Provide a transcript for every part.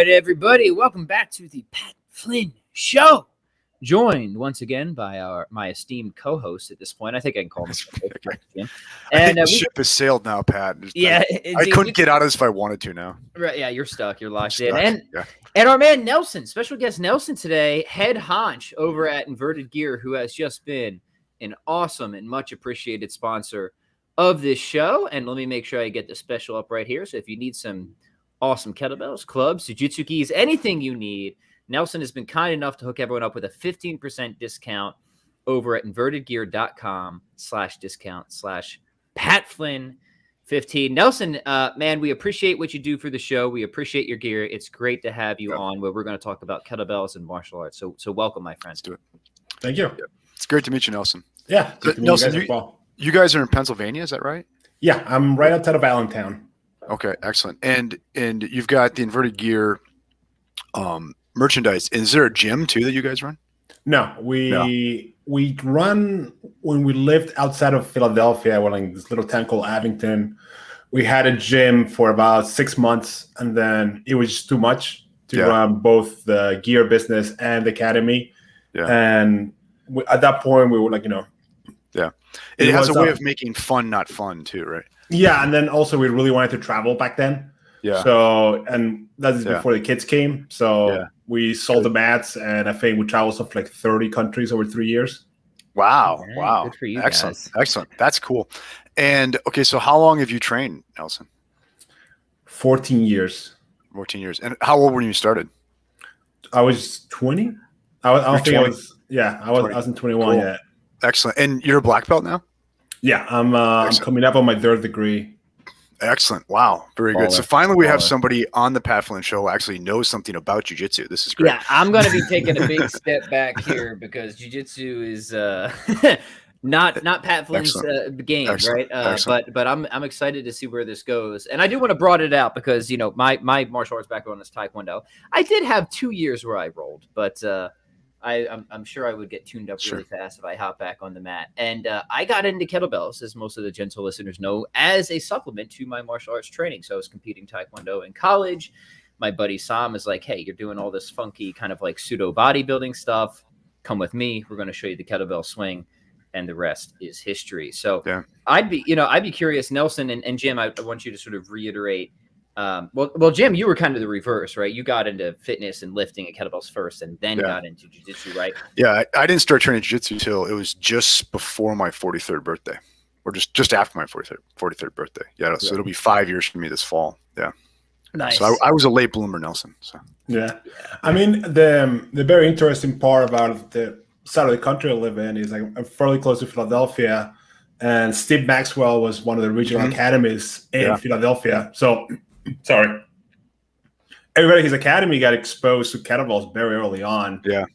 right, everybody, welcome back to the Pat Flynn Show. Joined once again by my esteemed co-host at this point. I think I can call him. Okay. I think the ship has sailed now, Pat. Yeah, I couldn't get out of this if I wanted to now. Right? Yeah, you're stuck. You're locked in. And our man Nelson, special guest Nelson today, head honch over at Inverted Gear, who has just been an awesome and much appreciated sponsor of this show. And let me make sure I get the special up right here. So if you need some awesome kettlebells, clubs, jiu-jitsu gis, anything you need, Nelson has been kind enough to hook everyone up with a 15% discount over at invertedgear.com/discount/PatFlynn15. Nelson, man, we appreciate what you do for the show. We appreciate your gear. It's great to have you on where we're going to talk about kettlebells and martial arts. So welcome, my friend. Let's do it. Thank you. It's great to meet you, Nelson. Yeah. Nelson, you guys are in Pennsylvania, is that right? Yeah, I'm right outside of Allentown. Okay, excellent. And you've got the Inverted Gear merchandise. Is there a gym too that you guys run? No, we run when we lived outside of Philadelphia. We're like this little town called Abington. We had a gym for about 6 months, and then it was just too much to run both the gear business and the academy. Yeah. And at that point, we were like, yeah, it has a way of making fun not fun too, right? Yeah, and then also we really wanted to travel back then. Yeah. So, and that's before the kids came. So we sold the mats, and I think we traveled to like 30 countries over 3 years. Wow. Man, wow. Good for you Excellent. guys. Excellent. That's cool. And okay, so how long have you trained, Nelson? 14 years. 14 years. And how old were you started? I was 20. I was in 21 yet. Excellent. And you're a black belt now? Yeah, I'm coming up on my 3rd degree. Excellent. Wow. Very good. So finally we have somebody on the Pat Flynn Show who actually knows something about jiu-jitsu. This is great. Yeah, I'm going to be taking a big step back here because jiu-jitsu is not Pat Flynn's game, right? But I'm excited to see where this goes. And I do want to broaden it out because, my martial arts background is Taekwondo. I did have 2 years where I rolled, but I'm sure I would get tuned up really fast if I hop back on the mat. And I got into kettlebells, as most of the gentle listeners know, as a supplement to my martial arts training. So I was competing Taekwondo in college. My buddy Sam is like, hey, you're doing all this funky kind of like pseudo bodybuilding stuff. Come with me. We're going to show you the kettlebell swing. And the rest is history. So I'd be curious, Nelson and Jim, I want you to sort of reiterate. Well, Jim, you were kind of the reverse, right? You got into fitness and lifting at kettlebells first and then got into jiu-jitsu, right? Yeah, I didn't start training jiu-jitsu till it was just before my 43rd birthday or just after my 43rd birthday. Yeah, so it'll be 5 years for me this fall. Yeah. Nice. So I was a late bloomer, Nelson. So yeah. I mean, the very interesting part about the side of the country I live in is like I'm fairly close to Philadelphia, and Steve Maxwell was one of the regional academies in Philadelphia. So sorry. Everybody in his academy got exposed to kettlebells very early on. Yeah.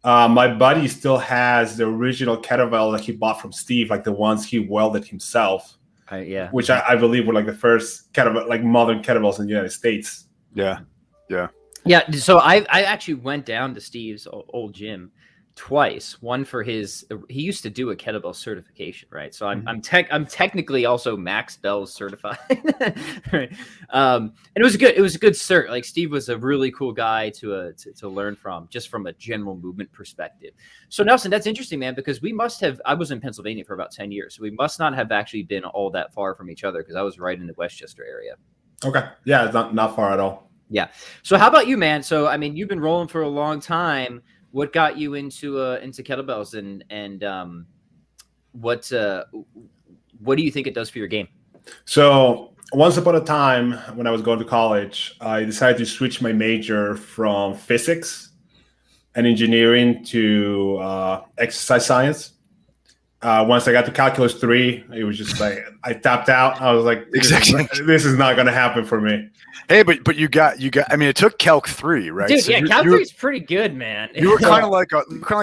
My buddy still has the original kettlebell that he bought from Steve, like the ones he welded himself. Which I believe were like the first kettlebell, like modern kettlebells in the United States. Yeah. Yeah. Yeah. So I actually went down to Steve's old gym twice. One for he used to do a kettlebell certification, right? So I'm technically also Max Bell's certified. Right? And it was a good cert. Like Steve was a really cool guy to learn from, just from a general movement perspective. So Nelson, that's interesting, man, because I was in Pennsylvania for about 10 years. So we must not have actually been all that far from each other because I was right in the Westchester area. Okay. Yeah, it's not far at all. Yeah. So how about you, man? So I mean, you've been rolling for a long time. What got you into kettlebells and what do you think it does for your game? So once upon a time when I was going to college, I decided to switch my major from physics and engineering to exercise science. Once I got to calculus 3, it was just like I tapped out. I was like, this is not going to happen for me. Hey, but you got. I mean, it took Calc 3, right? Dude, so Calc 3 is pretty good, man. You were kind of like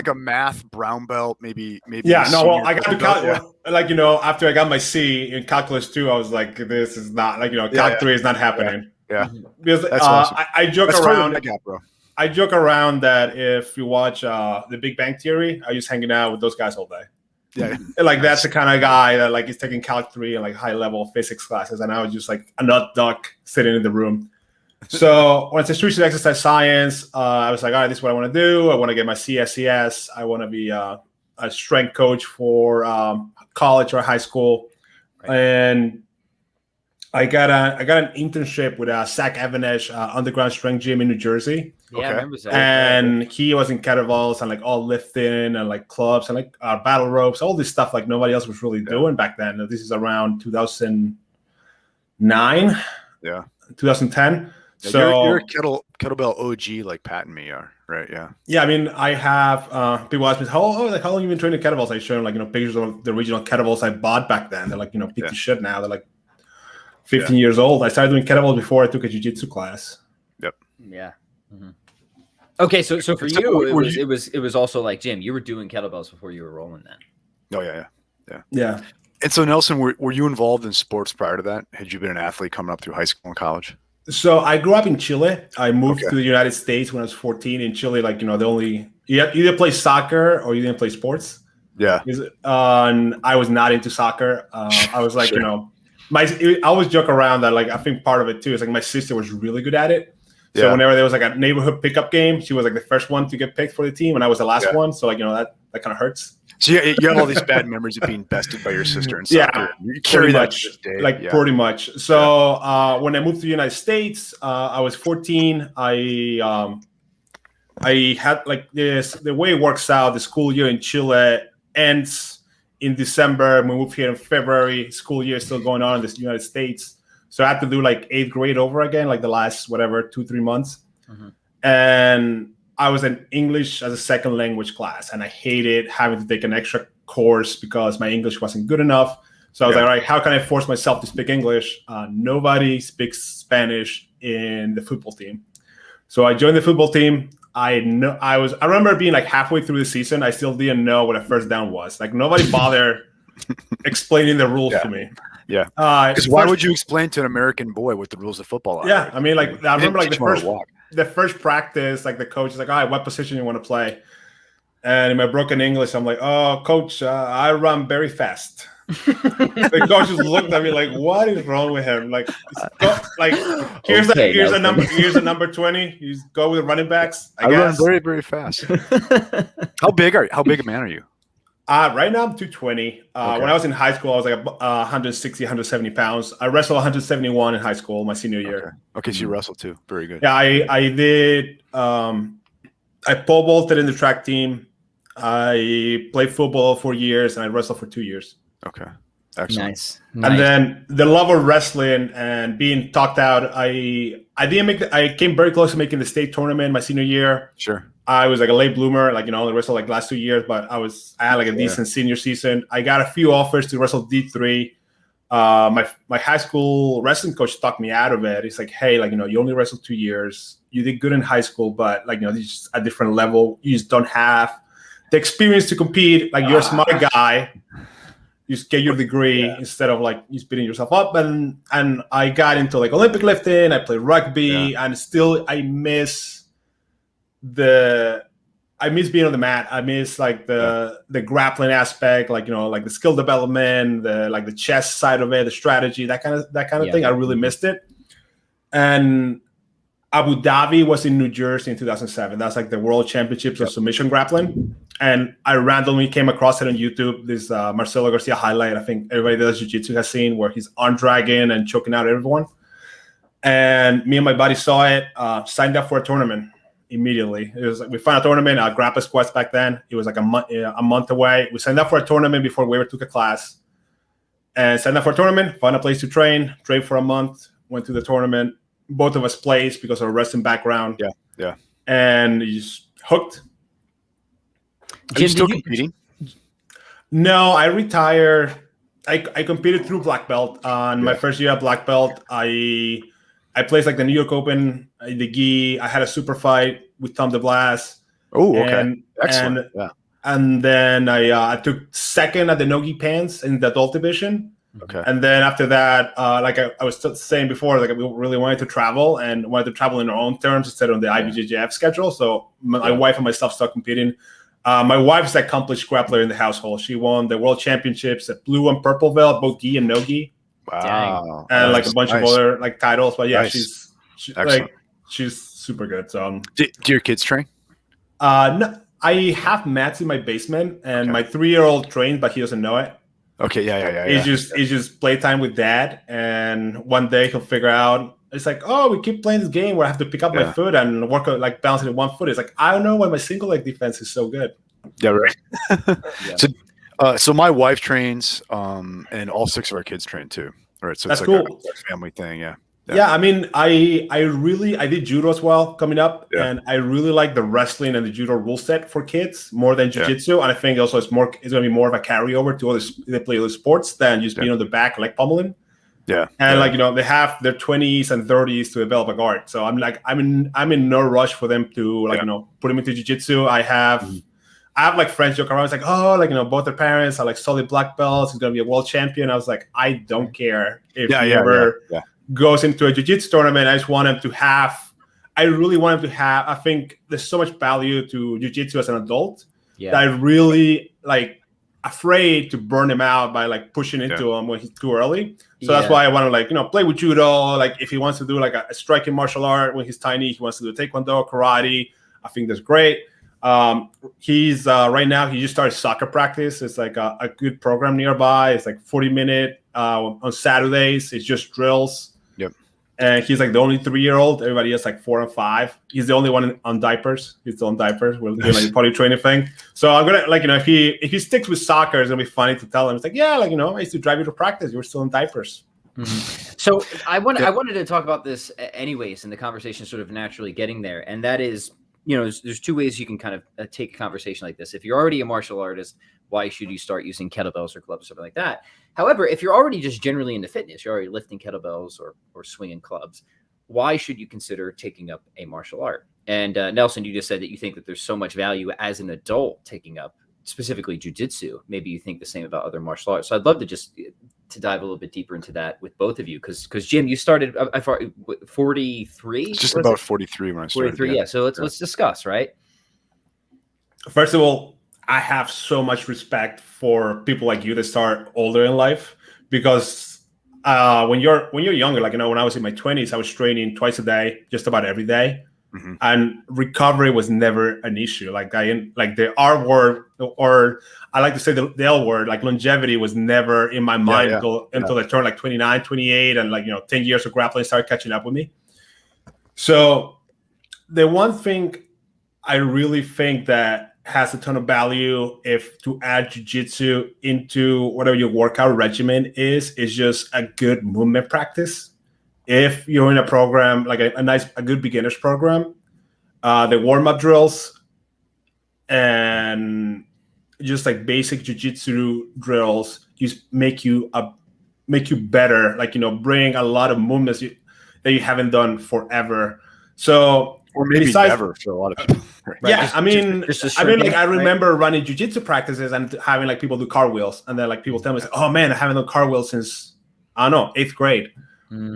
a math brown belt, maybe. Yeah, no. Well, I got to calculus. Like after I got my C in calculus 2, I was like, this is not Calc 3 is not happening. Yeah. Because that's awesome. I joke around. Bro. I joke around that if you watch The Big Bang Theory, I just hanging out with those guys all day. Yeah, like that's the kind of guy that like is taking Calc 3 and like high level physics classes, and I was just like a nut duck sitting in the room. So when it's street exercise science, I was like, all right, this is what I want to do. I want to get my CSCS. I want to be a strength coach for college or high school. Right. And I got an internship with Zach Evanesh underground strength gym in New Jersey. Yeah, I remember that. And he was in kettlebells and like all lifting and like clubs and like battle ropes, all this stuff like nobody else was really doing back then. This is around 2009. Yeah. 2010. Yeah, so you're a kettlebell OG like Pat and me are, right? Yeah. Yeah, I mean, I have people ask me how long have you been training kettlebells? I show them like pictures of the original kettlebells I bought back then. They're like piece of shit now. They're like 15 years old. I started doing kettlebells before I took a jiu-jitsu class. Yep. Yeah. Mm-hmm. Okay, so for you, it was also like Jim. You were doing kettlebells before you were rolling then. Oh yeah. And so Nelson, were you involved in sports prior to that? Had you been an athlete coming up through high school and college? So I grew up in Chile. I moved to the United States when I was 14. In Chile, like you either play soccer or you didn't play sports. Yeah. And I was not into soccer. I was like sure. I always joke around that like I think part of it too is like my sister was really good at it. So whenever there was like a neighborhood pickup game, she was like the first one to get picked for the team, and I was the last one. So like that kind of hurts. So you have all these bad memories of being bested by your sister and soccer. Yeah, you carry that to this day. Pretty much. So when I moved to the United States, I was 14. I had like this. The way it works out, the school year in Chile ends in December. We moved here in February. School year is still going on in the United States. So I had to do like 8th grade over again, like the last 2-3 months. Mm-hmm. And I was in English as a second language class, and I hated having to take an extra course because my English wasn't good enough. So I was like, all right, how can I force myself to speak English? Nobody speaks Spanish in the football team. So I joined the football team. I remember being like halfway through the season, I still didn't know what a first down was. Like nobody bothered explaining the rules to me. Yeah. Because why would you explain to an American boy what the rules of football are? Yeah. I mean, like I remember like the first practice, like the coach is like, all right, what position you want to play? And in my broken English, I'm like, oh, coach, I run very fast. The coach just looked at me like, what is wrong with him? Like here's a number 20. You go with running backs. I guess. Run very, very fast. How big a man are you? Right now I'm 220. When I was in high school, I was like 160, 170 pounds. I wrestled 171 in high school, my senior year. Okay, so you wrestled too. Very good. Yeah, I did. I pole vaulted in the track team. I played football for years, and I wrestled for 2 years. Okay, excellent. Nice. And then the love of wrestling and being talked out. I came very close to making the state tournament my senior year. Sure. I was like a late bloomer, like the wrestled like last 2 years, but I had like a decent senior season. I got a few offers to wrestle D3. My high school wrestling coach talked me out of it. He's like, hey, like you only wrestled 2 years. You did good in high school, but like this is a different level. You just don't have the experience to compete. Like you're a smart guy. You just get your degree instead of like you beating yourself up. And I got into like Olympic lifting. I played rugby, and still I miss being on the mat. I miss like the grappling aspect, like like the skill development, the chess side of it, the strategy, that kind of thing. I really missed it. And Abu Dhabi was in New Jersey in 2007. That's like the World Championships of submission grappling. And I randomly came across it on YouTube. This Marcelo Garcia highlight. I think everybody that does jiu-jitsu has seen where he's arm dragging and choking out everyone. And me and my buddy saw it. Signed up for a tournament immediately. It was like we found a tournament, grapple squats back then. It was like a month away. We signed up for a tournament before we ever took a class, and signed up for a tournament. Found a place to train for a month. Went to the tournament. Both of us placed because of our wrestling background. Yeah. And you just hooked. Are you still competing? No, I retired. I competed through black belt. On my first year at black belt, I placed like the New York Open, the gi. I had a super fight with Tom DeBlas. Oh, okay. Excellent. And then I took second at the no gi pants in the adult division. Okay. And then after that, like I was saying before, like we really wanted to travel and wanted to travel in our own terms instead of the IBJJF schedule. So my wife and myself started competing. My wife's an accomplished grappler in the household. She won the world championships at blue and purple belt, both gi and no gi. Wow. And like a bunch of other like titles. But yeah, nice. she's excellent. Like she's super good. So, do your kids train? No, I have mats in my basement, and my 3-year-old trains, but he doesn't know it. Okay, yeah. It's just playtime with dad, and one day he'll figure out. It's like, oh, we keep playing this game where I have to pick up my foot and work like balancing in one foot. It's like, I don't know why my single leg defense is so good. Yeah, right. So my wife trains, and all 6 of our kids train too. Right, so that's it's like cool. a family thing. Yeah, I mean, I did judo as well coming up, and I really like the wrestling and the judo rule set for kids more than jiu-jitsu. And I think also it's going to be more of a carryover to they play other sports than just being on the back like pummeling. Yeah, and like they have their 20s and 30s to develop a guard. So I'm like, I'm in no rush for them to like put them into jiu-jitsu. I have like friends joke around. It's like, oh, like both their parents are like solid black belts. He's gonna be a world champion. I was like, I don't care if he ever goes into a jiu-jitsu tournament. I just want him to have. I really want him to have. I think there's so much value to jiu-jitsu as an adult that I really like. Afraid to burn him out by like pushing into him when he's too early. So that's why I want to like play with judo. Like if he wants to do like a striking martial art when he's tiny, he wants to do taekwondo, karate. I think that's great. He's right now he just started soccer practice. It's like a good program nearby. It's like 40-minute on Saturdays. It's just drills. And he's like the only 3-year-old. Everybody else like 4 and 5. He's the only one on diapers. He's still on diapers. We're doing like a potty training thing. So I'm gonna like if he sticks with soccer, it's gonna be funny to tell him. It's like I used to drive you to practice. You were still in diapers. So I wanted to talk about this anyways, and the conversation sort of naturally getting there, and that is there's 2 ways you can kind of take a conversation like this. If you're already a martial artist, why should you start using kettlebells or clubs or something like that? However, if you're already just generally into fitness, you're already lifting kettlebells or swinging clubs, why should you consider taking up a martial art? And Nelson, you just said that you think that there's so much value as an adult taking up specifically jiu-jitsu. Maybe you think the same about other martial arts. So I'd love to just to dive a little bit deeper into that with both of you, because Jim, you started 43. Just about 43 when I started. 43, yeah. So let's discuss, right? First of all, I have so much respect for people like you that start older in life, because when you're younger, like when I was in my 20s, I was training twice a day, just about every day. And recovery was never an issue. Like the R word, or I like to say the L word, like longevity was never in my mind until I turned like 29, 28, and like 10 years of grappling started catching up with me. So the one thing I really think that has a ton of value if to add jiu-jitsu into whatever your workout regimen is just a good movement practice. If you're in a program, like a good beginner's program, the warm-up drills and just like basic jiu-jitsu drills just make you better, like, bring a lot of movements that you haven't done forever. So, or maybe never for a lot of people. Right. Yeah, I mean, I remember running jiu-jitsu practices and having like people do cartwheels, and then like people tell me, "Oh man, I haven't done cartwheels since I don't know 8th grade."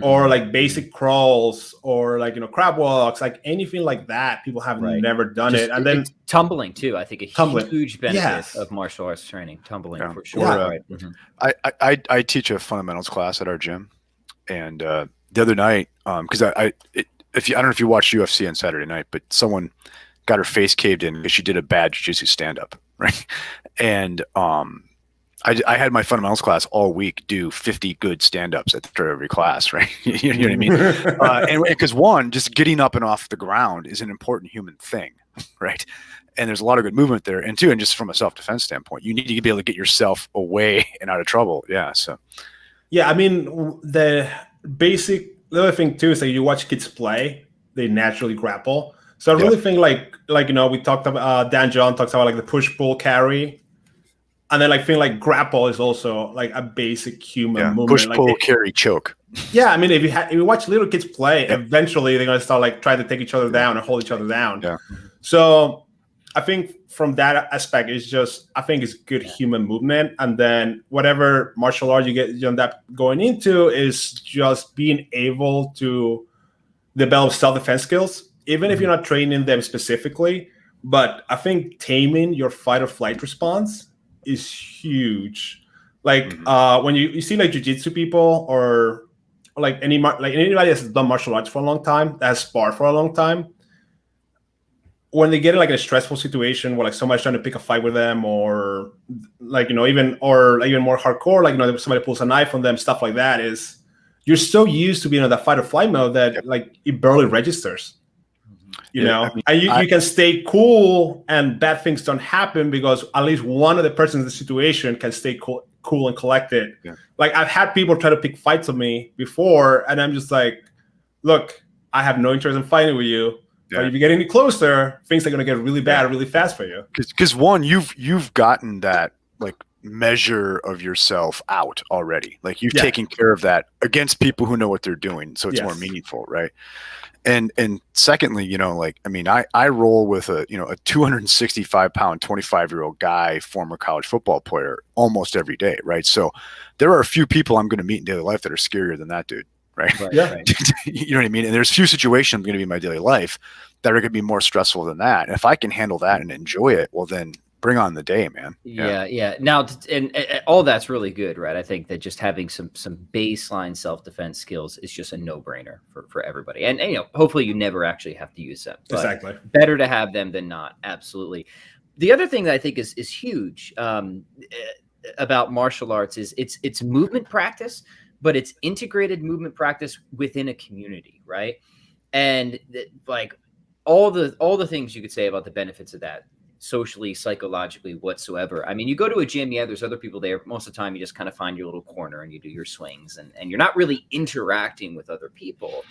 Or like basic crawls, or like crab walks, like anything like that. People have never done it. And then tumbling too. I think a huge benefit of martial arts training. Tumbling for sure. I teach a fundamentals class at our gym, and the other night, because I don't know if you watched UFC on Saturday night, but someone got her face caved in because she did a bad jiu-jitsu stand-up, right? And I had my fundamentals class all week do 50 good stand-ups at the start of every class, right? You know what I mean? And because one, just getting up and off the ground is an important human thing, right? And there's a lot of good movement there. And two, and just from a self-defense standpoint, you need to be able to get yourself away and out of trouble. Yeah. So. Yeah, I mean, the other thing too is that you watch kids play, they naturally grapple. So I really think like we talked about Dan John talks about like the push, pull, carry. And then think grapple is also like a basic human movement. Push, pull, carry, choke. Yeah, I mean, if you watch little kids play, eventually they're gonna start trying to take each other down and hold each other down. Yeah. So I think from that aspect, it's good human movement. And then whatever martial art you end up going into is just being able to develop self-defense skills, even if you're not training them specifically. But I think taming your fight or flight response is huge. Like when you see like jiu-jitsu people or like anybody that's done martial arts for a long time, that has sparred for a long time, when they get in like a stressful situation where like somebody's trying to pick a fight with them, or like, you know, even more hardcore, like, you know, somebody pulls a knife on them, stuff like that, is you're so used to being in that fight or flight mode that like it barely registers. You know, I mean, and you can stay cool and bad things don't happen because at least one of the persons in the situation can stay cool and collected. Yeah. Like I've had people try to pick fights with me before, and I'm just like, look, I have no interest in fighting with you. Yeah. But if you get any closer, things are going to get really bad really fast for you. Because one, you've gotten that like measure of yourself out already. Like you've taken care of that against people who know what they're doing, so it's more meaningful, right? And secondly, you know, like, I mean, I roll with a 265-pound, 25-year-old guy, former college football player, almost every day, right? So there are a few people I'm going to meet in daily life that are scarier than that dude, right? Right. You know what I mean? And there's few situations going to be in my daily life that are going to be more stressful than that. And if I can handle that and enjoy it, well, then bring on the day, man. Yeah. Now, and all that's really good, right? I think that just having some baseline self-defense skills is just a no-brainer for everybody. And you know, hopefully you never actually have to use them. Exactly. Better to have them than not. Absolutely. The other thing that I think is huge about martial arts is it's movement practice, but it's integrated movement practice within a community, right? And like all the things you could say about the benefits of that, socially, psychologically, whatsoever. I mean, you go to a gym, there's other people there. Most of the time, you just kind of find your little corner and you do your swings, and you're not really interacting with other people.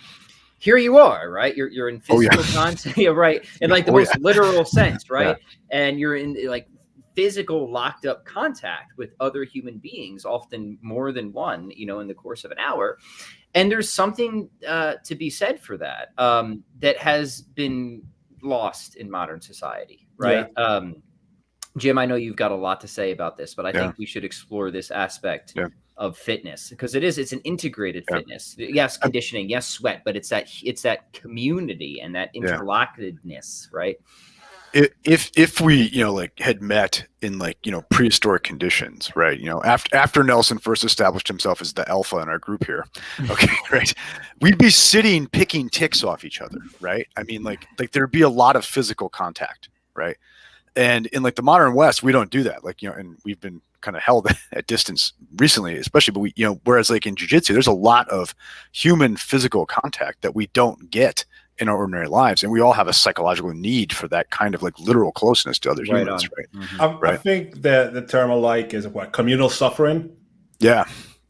Here you are, right? You're in physical contact, right? In like the most literal sense, right? Yeah. And you're in like physical locked up contact with other human beings, often more than one, you know, in the course of an hour. And there's something to be said for that that has been lost in modern society. Right. Yeah. Jim, I know you've got a lot to say about this, but I think we should explore this aspect of fitness because it's an integrated fitness. Yes, conditioning, yes, sweat, but it's that community and that interlockedness, right? If we, you know, like had met in like, you know, prehistoric conditions, right? You know, after Nelson first established himself as the alpha in our group here, okay, right? We'd be sitting picking ticks off each other, right? I mean, like there'd be a lot of physical contact, right? And in like the modern West, we don't do that. Like, you know, and we've been kind of held at distance recently, especially, but we, you know, whereas like in jiu-jitsu, there's a lot of human physical contact that we don't get in our ordinary lives, and we all have a psychological need for that kind of like literal closeness to other humans, right? Mm-hmm. I think the term I like is what, communal suffering. Yeah.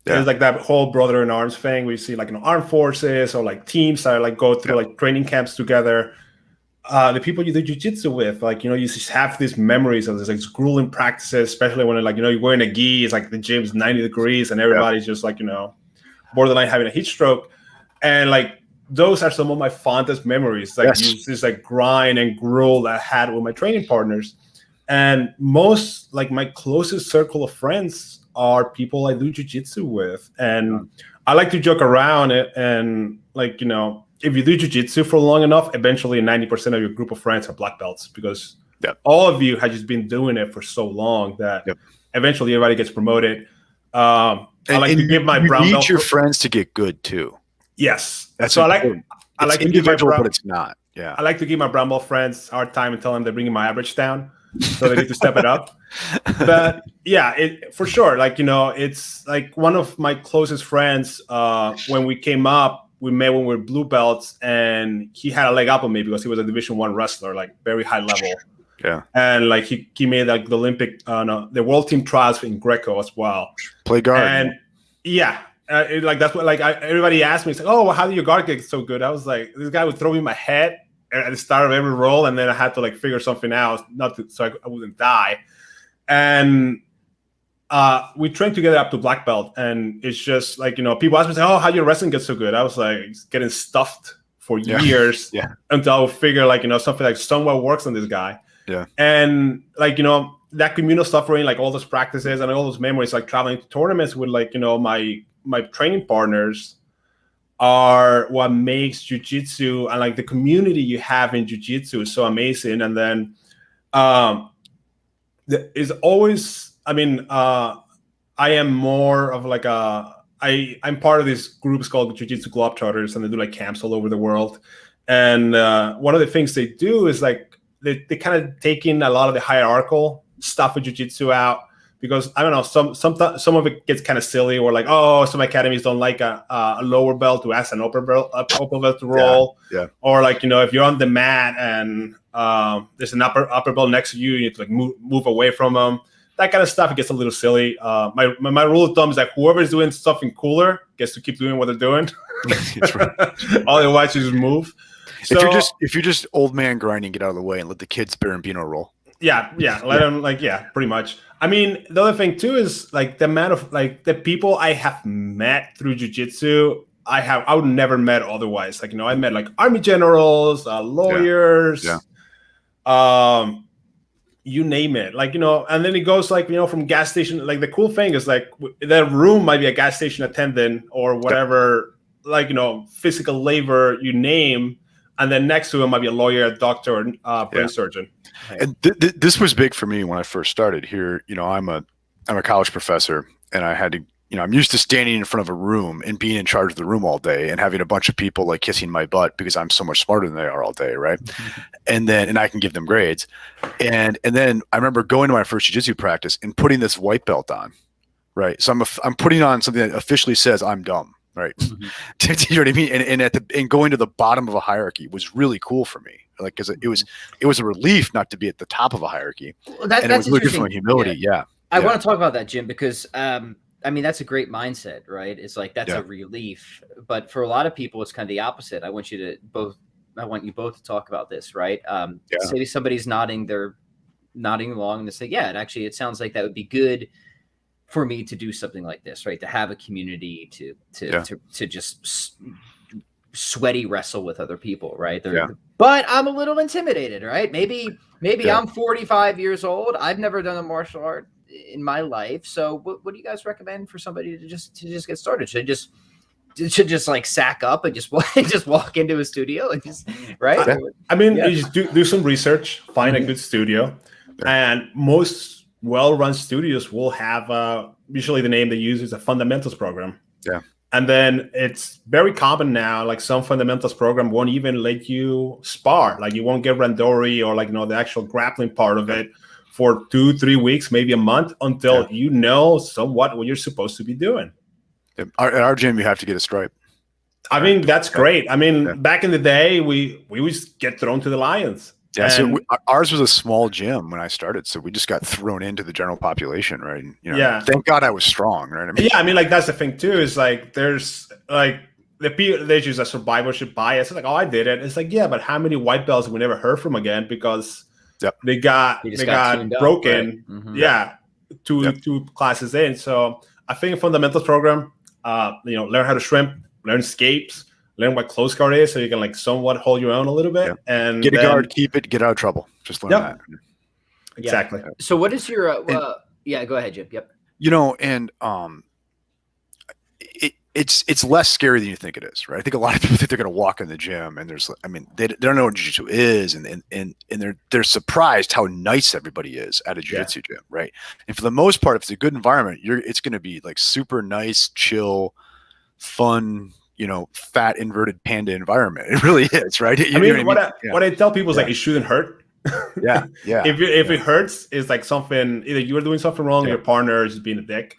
It's like that whole brother in arms thing we see, like in armed forces or like teams that like go through like training camps together. The people you do jiu-jitsu with, like, you know, you just have these memories of this like grueling practices, especially when like, you know, you're wearing a gi, it's like the gym's 90 degrees and everybody's just like, you know, borderline having a heat stroke, and like those are some of my fondest memories. Like this like grind and gruel that I had with my training partners. And most like my closest circle of friends are people I do jiu-jitsu with. And I like to joke around it. And like, you know, if you do jiu-jitsu for long enough, eventually 90% of your group of friends are black belts because all of you have just been doing it for so long that eventually everybody gets promoted. I like to give my brown belt. You need your friends to get good too. Yes. That's so important. I like to give my brown, but it's not. Yeah. I like to give my brown belt friends hard time and tell them they're bringing my average down, so they need to step it up. But yeah, for sure. Like, you know, it's like one of my closest friends. When we came up, we met when we were blue belts, and he had a leg up on me because he was a Division I wrestler, like very high level. Yeah. And like he made like the Olympic, the world team trials in Greco as well. Play guard. And like that's what like everybody asked me, it's like, oh, well, how do your guard get so good? I was like, this guy would throw me in my head at the start of every roll, and then I had to like figure something out, so I wouldn't die. And we trained together up to black belt, and it's just like, you know, people ask me, oh, how your wrestling get so good? I was like getting stuffed for years until I would figure like, you know, something like somewhat works on this guy. Yeah. And like, you know, that communal suffering, like all those practices and all those memories, like traveling to tournaments with like, you know, my training partners are what makes jiu-jitsu, and like the community you have in jiu-jitsu is so amazing. And then is always, I mean, I am more of like I'm part of these groups called Jiu-Jitsu Globetrotters, and they do like camps all over the world. And one of the things they do is like they kind of take in a lot of the hierarchical stuff of Jiu-Jitsu out, because I don't know, some of it gets kind of silly, or like, oh, some academies don't like a lower belt who has an upper belt to roll, or like, you know, if you're on the mat and there's an upper belt next to you, you need to like move away from them. That kind of stuff, it gets a little silly. My rule of thumb is that whoever is doing something cooler gets to keep doing what they're doing. That's right. Otherwise, you just move. If you're just old man grinding, get out of the way and let the kids Bambino roll. Yeah, let them pretty much. I mean, the other thing too is like the amount of like the people I have met through jiu-jitsu, I would never met otherwise. Like, you know, I met like army generals, lawyers, you name it. Like, you know, and then it goes like, you know, from gas station. Like the cool thing is like that room might be a gas station attendant or whatever, like, you know, physical labor you name. And then next to him might be a lawyer, a doctor, or brain surgeon. And this was big for me when I first started here. You know, I'm a college professor, and I had to, you know, I'm used to standing in front of a room and being in charge of the room all day and having a bunch of people like kissing my butt because I'm so much smarter than they are all day, right? And I can give them grades. And then I remember going to my first jiu-jitsu practice and putting this white belt on, right? So I'm putting on something that officially says I'm dumb. Right. You know what I mean? And going to the bottom of a hierarchy was really cool for me. Like, cause it was a relief not to be at the top of a hierarchy. Well, that's it was really good for my humility. Yeah. I want to talk about that, Jim, because, I mean, that's a great mindset, right? It's like, that's a relief, but for a lot of people, it's kind of the opposite. I want you both to talk about this, right? Say somebody's nodding along and they say, it sounds like that would be good for me to do something like this, right? To have a community to just sweaty wrestle with other people, right? But I'm a little intimidated, right? Maybe I'm 45 years old. I've never done a martial art in my life. So what do you guys recommend for somebody to just get started? Should just like sack up and just walk into a studio and just, right? I mean, you just do some research, find a good studio, and most well-run studios will have usually the name they use is a fundamentals program. Yeah. And then it's very common now, like some fundamentals program won't even let you spar. Like you won't get randori or like, you know, the actual grappling part of it for 2-3 weeks, maybe a month, until you know somewhat what you're supposed to be doing. At our gym, you have to get a stripe. I mean, that's great. I mean, back in the day, we would get thrown to the lions. Yeah, so ours was a small gym when I started, so we just got thrown into the general population, right? And, you know, thank God I was strong, right? I mean, I mean, like that's the thing too. Is like there's like the people they use a survivorship bias. It's like, oh, I did it. It's like, yeah, but how many white belts we never heard from again because they got broken? Right? Two classes in. So I think a fundamentals program, you know, learn how to shrimp, learn escapes. Learn what close guard is, so you can like somewhat hold your own a little bit, and get a guard, keep it, get out of trouble. Just learn that. Exactly. So, what is your? Go ahead, Jim. Yep. You know, and it's less scary than you think it is, right? I think a lot of people think they're going to walk in the gym, and they don't know what jiu-jitsu is, and they're surprised how nice everybody is at a jiu-jitsu gym, right? And for the most part, if it's a good environment, it's going to be like super nice, chill, fun. You know, fat inverted panda environment. It really is, right? I mean, what I tell people is like it shouldn't hurt. If it hurts, it's like something either you're doing something wrong, or your partner is just being a dick.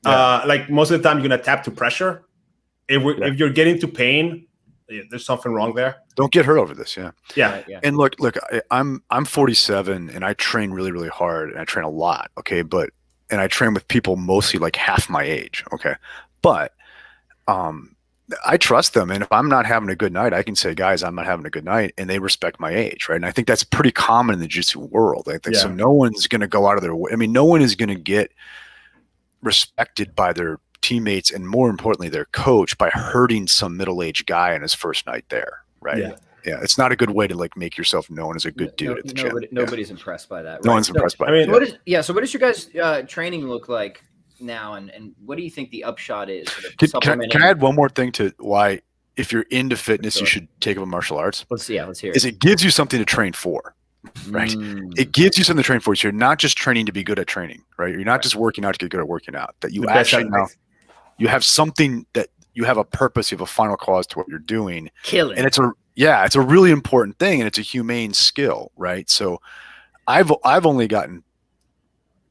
Like most of the time, you're gonna tap to pressure. If you're getting to pain, there's something wrong there. Don't get hurt over this. Yeah. And look, I'm 47 and I train really, really hard and I train a lot. Okay, and I train with people mostly like half my age. Okay, but I trust them. And if I'm not having a good night, I can say, guys, I'm not having a good night. And they respect my age. Right. And I think that's pretty common in the jiu-jitsu world. I think so. No one's going to go out of their way. I mean, no one is going to get respected by their teammates and more importantly, their coach by hurting some middle-aged guy on his first night there. Right. Yeah. It's not a good way to like make yourself known as a good dude at the gym. Nobody's impressed by that. Right? No one's impressed by it. So what does your guys' training look like now, and what do you think the upshot is? Can I add one more thing to why, if you're into fitness, you should take up martial arts? Let's hear it. Is it gives you something to train for, right? It gives you something to train for. So you're not just training to be good at training, right? You're not just working out to get good at working out. That you actually know. You have something that you have a purpose, you have a final cause to what you're doing. Killing. And it's a really important thing, and it's a humane skill, right? So I've only gotten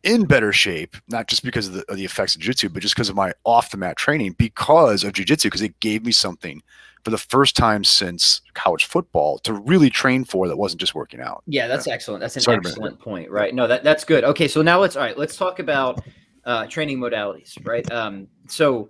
in better shape, not just because of the effects of jiu-jitsu, but just because of my off the mat training, because of jiu-jitsu, because it gave me something for the first time since college football to really train for that wasn't just working out. Yeah, that's excellent. That's an excellent point, right? No, that's good. Okay, so now let's talk about training modalities, right? So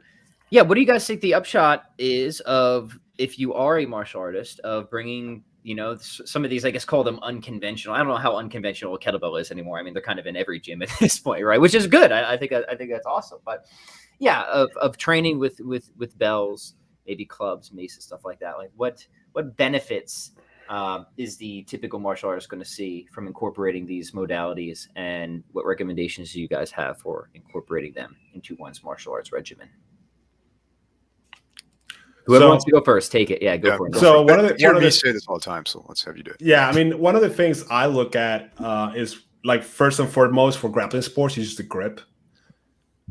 yeah, what do you guys think the upshot is of, if you are a martial artist, of bringing, you know, some of these, I guess, call them unconventional. I don't know how unconventional a kettlebell is anymore. I mean, they're kind of in every gym at this point, right? Which is good. I think that's awesome. But yeah, of training with bells, maybe clubs, maces, stuff like that. Like what benefits is the typical martial artist going to see from incorporating these modalities, and what recommendations do you guys have for incorporating them into one's martial arts regimen? Whoever wants to go first, take it. Yeah, go for it. So one of the say this all the time, so let's have you do it. Yeah, I mean, one of the things I look at is, like, first and foremost for grappling sports is just the grip.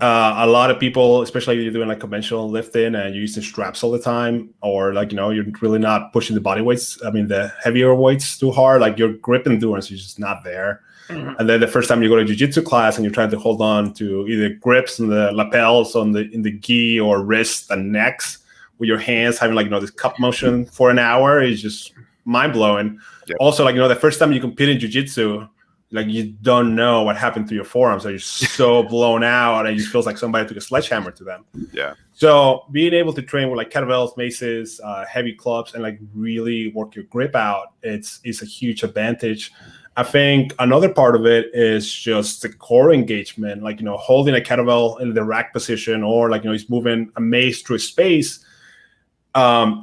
A lot of people, especially if you're doing like conventional lifting and you're using straps all the time, or like, you know, you're really not pushing the body weights, I mean, the heavier weights too hard, like your grip endurance is just not there. Mm-hmm. And then the first time you go to jiu-jitsu class and you're trying to hold on to either grips and the lapels in the gi or wrists and necks with your hands, having, like, you know, this cup motion for an hour is just mind-blowing. Yep. Also, like, you know, the first time you compete in jiu-jitsu, like, you don't know what happened to your forearms. So you're so blown out, and it just feels like somebody took a sledgehammer to them. Yeah. So being able to train with like kettlebells, maces, heavy clubs, and like really work your grip out, it's a huge advantage. I think another part of it is just the core engagement, like, you know, holding a kettlebell in the rack position, or like, you know, he's moving a mace through space.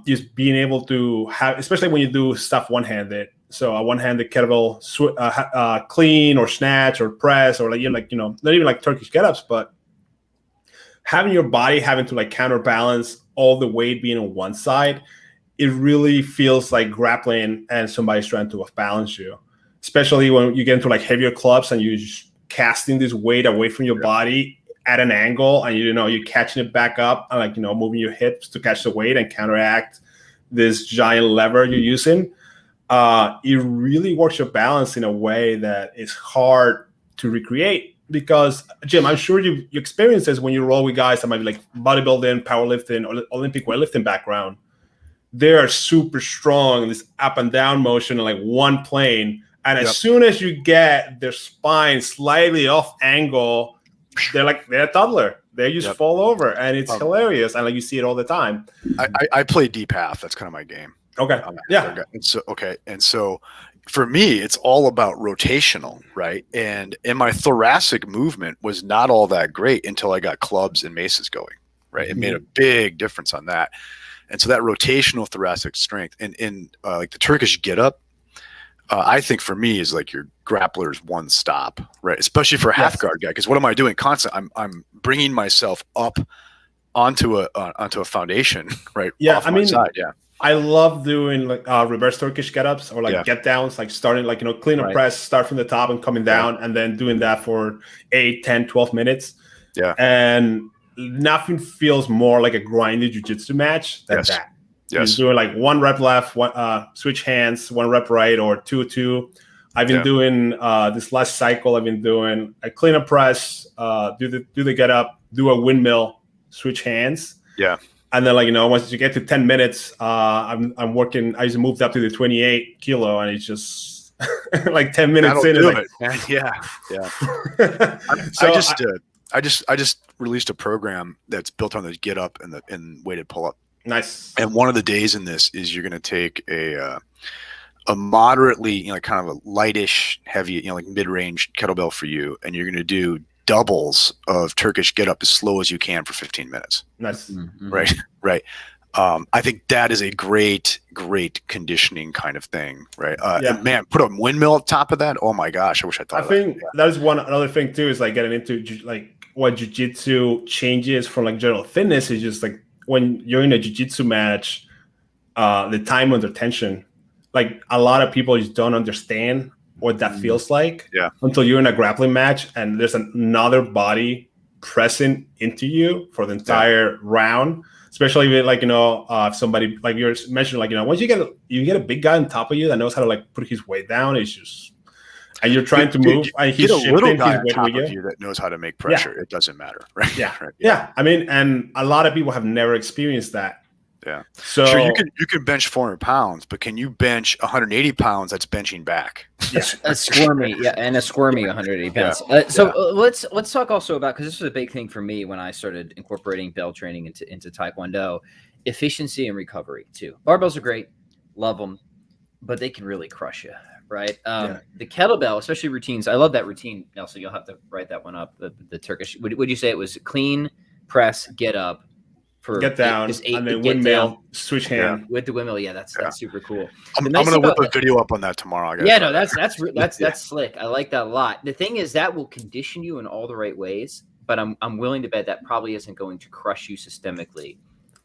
Just being able to have, especially when you do stuff one-handed. So a one-handed kettlebell clean or snatch or press, or like, you know, not even like Turkish get-ups, but having your body having to like counterbalance all the weight being on one side, it really feels like grappling and somebody's trying to balance you, especially when you get into like heavier clubs and you're just casting this weight away from your body at an angle, and you know, you're catching it back up and, like, you know, moving your hips to catch the weight and counteract this giant lever you're using. It really works your balance in a way that is hard to recreate, because, Jim, I'm sure you experience this when you roll with guys that might be like bodybuilding, powerlifting, or Olympic weightlifting background. They are super strong in this up and down motion in like one plane, and as soon as you get their spine slightly off angle, they're a toddler. They just fall over, and it's hilarious. And like, you see it all the time. I play deep half. That's kind of my game. Okay. And so for me, it's all about rotational, right? And my thoracic movement was not all that great until I got clubs and maces going, right? It made a big difference on that. And so that rotational thoracic strength and like the Turkish get up, I think for me is like your grappler's one stop, right? Especially for a half guard guy, because what am I doing constantly? I'm bringing myself up onto a foundation, right? Yeah, off my side. Yeah, I love doing like reverse Turkish get-ups, or like get downs, like starting, like, you know, clean up press, start from the top and coming down, and then doing that for 8, 10, 12 minutes. Yeah, and nothing feels more like a grindy jiu-jitsu match than that. Yes. You're doing like one rep left, one switch hands, one rep right, or 2-2. I've been doing this last cycle. I've been doing a clean up press, do the get up, do a windmill, switch hands. Yeah. And then, like, you know, once you get to 10 minutes, I'm working. I just moved up to the 28 kilo, and it's just like 10 minutes in. Yeah. I just released a program that's built on the get up and weighted pull up. Nice. And one of the days in this is you're going to take a moderately, you know, kind of a lightish, heavy, you know, like mid-range kettlebell for you, and you're going to do doubles of Turkish get up as slow as you can for 15 minutes. Nice. Mm-hmm. Right. I think that is a great conditioning kind of thing, right? And man, put a windmill on top of that. Oh my gosh, I wish I thought. I think that is another thing too, is like getting into like what jiu-jitsu changes from like general fitness is just like, when you're in a jiu-jitsu match, the time under tension, like a lot of people just don't understand what that feels like until you're in a grappling match and there's another body pressing into you for the entire round. Especially if, like, if somebody, like you're mentioning, like, once you get a big guy on top of you that knows how to, like, put his weight down, it's just, and you're trying to move, and he's shifting his weight on top of you that knows how to make pressure. It doesn't matter, right? Yeah. Yeah. I mean, and a lot of people have never experienced that. Yeah. So sure, you can bench 400 pounds, but can you bench 180 pounds that's benching back? Yeah, a squirmy 180 pounds. Let's talk also about, because this was a big thing for me when I started incorporating bell training into Taekwondo, efficiency and recovery too. Barbells are great, love them, but they can really crush you, right? The kettlebell, especially routines. I love that routine, Nelson. You'll have to write that one up. The Turkish. Would you say it was clean, press, get up? Get down, and then windmill, switch hand with the windmill. Yeah, that's super cool. I'm gonna whip a video up on that tomorrow. That's slick. I like that a lot. The thing is that will condition you in all the right ways, but I'm willing to bet that probably isn't going to crush you systemically.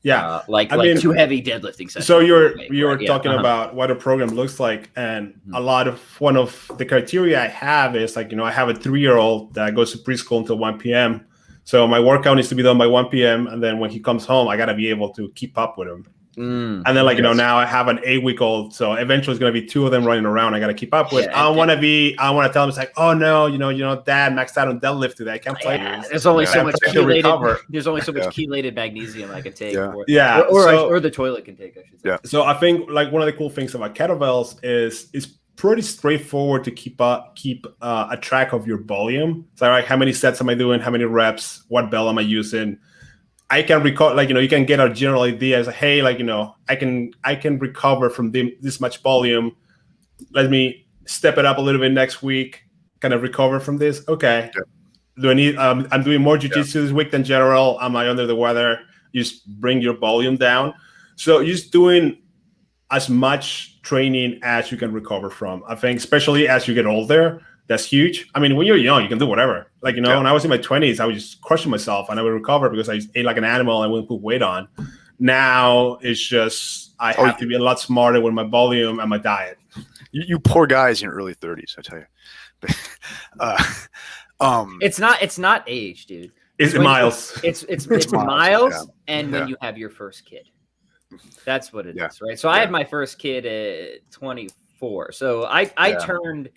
Yeah, like too heavy deadlifting sessions. So you're talking about what a program looks like, and one of the criteria I have is, like, I have a 3-year-old that goes to preschool until 1 p.m. So my workout needs to be done by 1 p.m. And then when he comes home, I got to be able to keep up with him. And then, like, now I have an 8-week-old. So eventually it's going to be 2 of them running around. I got to keep up with. I want to tell him, it's like, oh no, Dad maxed out on deadlift today. I can't play this. There's only so much chelated magnesium I can take. Or the toilet can take, I should say. Yeah. So I think, like, one of the cool things about kettlebells is pretty straightforward to keep a track of your volume. So, like, how many sets am I doing? How many reps? What bell am I using? I can record, like, you can get a general idea as, hey, like, I can recover from this much volume. Let me step it up a little bit next week. Can I recover from this? Okay. Yeah. Do I need? I'm doing more jiu-jitsu this week than general. Am I under the weather? You just bring your volume down. So you're just doing as much training as you can recover from. I think, especially as you get older, that's huge. I mean, when you're young, you can do whatever. Like, when I was in my 20s, I was just crushing myself and I would recover because I just ate like an animal and wouldn't put weight on. Now it's just, I have to be a lot smarter with my volume and my diet. You poor guys in your early 30s, I tell you. It's not age, dude. It's miles. It's miles, and when you have your first kid. That's what it is, right? So I had my first kid at 24. So I turned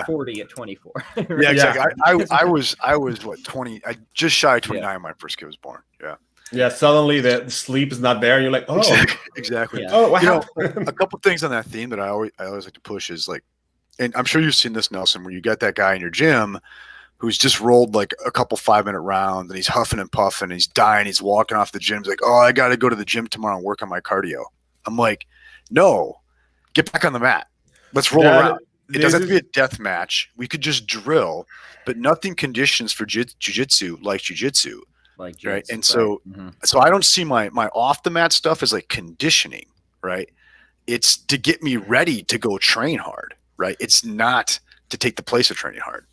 40 at 24. Right? Yeah, exactly. I was what, 20? I just shy of 29 when my first kid was born. Yeah. Yeah. Suddenly the sleep is not there, and you're like, oh, exactly. Yeah. Oh, wow. A couple things on that theme that I always like to push is, like, and I'm sure you've seen this, Nelson, where you get that guy in your gym who's just rolled like a couple 5-minute rounds and he's huffing and puffing and he's dying. He's walking off the gym. He's like, oh, I got to go to the gym tomorrow and work on my cardio. I'm like, no, get back on the mat. Let's roll around. It doesn't have to be a death match. We could just drill, but nothing conditions for jiu-jitsu like jiu-jitsu. Right. And so, so I don't see my off the mat stuff as like conditioning, right? It's to get me ready to go train hard, right? It's not to take the place of training hard.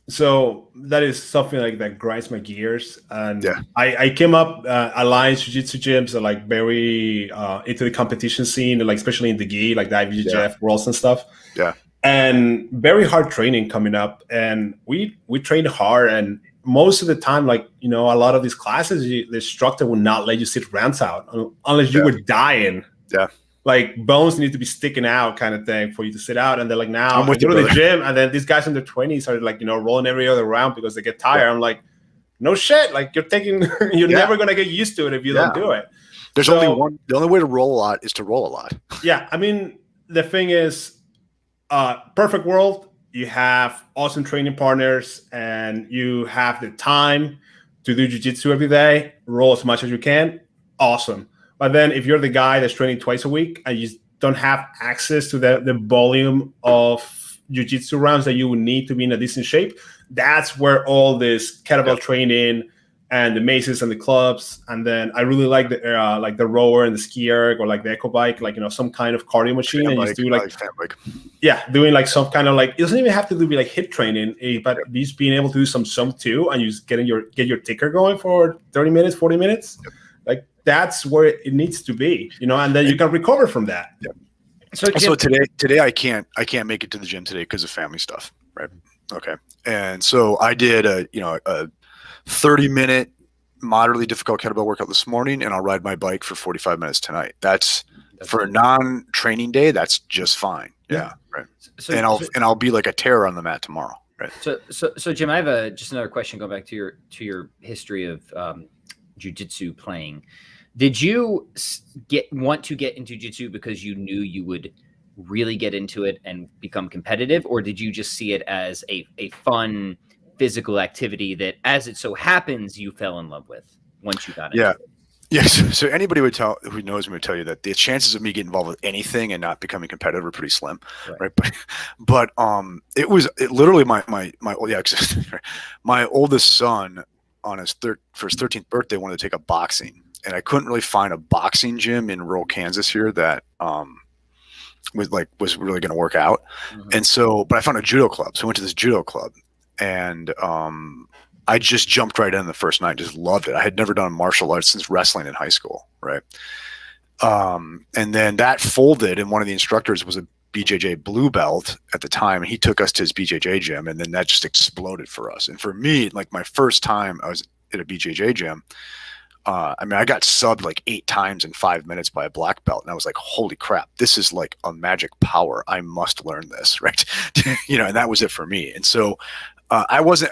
So that is something like that grinds my gears. And I came up, Alliance Jiu-Jitsu gyms are like very into the competition scene, like especially in the gi, like the IBJJF Worlds and stuff. Yeah. And very hard training coming up. And we trained hard. And most of the time, like, a lot of these classes, the instructor will not let you sit rounds out unless you were dying. Yeah. Like, bones need to be sticking out kind of thing for you to sit out. And they're like, now I go to the gym. And then these guys in their 20s are like, rolling every other round because they get tired. I'm like, no shit. Like, you're never going to get used to it if you don't do it. There's only one. The only way to roll a lot is to roll a lot. Yeah. I mean, the thing is, perfect world, you have awesome training partners and you have the time to do jiu-jitsu every day, roll as much as you can. Awesome. But then if you're the guy that's training twice a week and you don't have access to the volume of jiu-jitsu rounds that you would need to be in a decent shape, that's where all this kettlebell training and the maces and the clubs, and then I really like the rower and the ski erg or like the echo bike, like, some kind of cardio machine. And you do like doing like some kind of like, it doesn't even have to be like HIIT training, but just being able to do some too, and you just get your ticker going for 30 minutes, 40 minutes. Yep. Like, that's where it needs to be, and then you can recover from that. Yeah. So today I can't make it to the gym today because of family stuff, right? Okay. And so I did a 30-minute moderately difficult kettlebell workout this morning, and I'll ride my bike for 45 minutes tonight. That's for a non-training day. That's just fine. Yeah. Right. So, and I'll be like a terror on the mat tomorrow. Right. So Jim, I have just another question going back to your history of jiu-jitsu playing. Did you want to get into jiu-jitsu because you knew you would really get into it and become competitive, or did you just see it as a fun physical activity that, as it so happens, you fell in love with once you got into it? Yes. So anybody who knows me would tell you that the chances of me getting involved with anything and not becoming competitive are pretty slim, right? But it literally my oldest son on his for his 13th birthday wanted to take up boxing, and I couldn't really find a boxing gym in rural Kansas here that was really going to work out. And so, but I found a judo club, so I went to this judo club, and I just jumped right in the first night, just loved it. I had never done martial arts since wrestling in high school, right? And then that folded, and one of the instructors was a BJJ blue belt at the time, and he took us to his BJJ gym, and then that just exploded for us. And for me, like my first time I was at a BJJ gym, I got subbed like 8 times in 5 minutes by a black belt, and I was like, holy crap, this is like a magic power. I must learn this, right? And that was it for me. And so I wasn't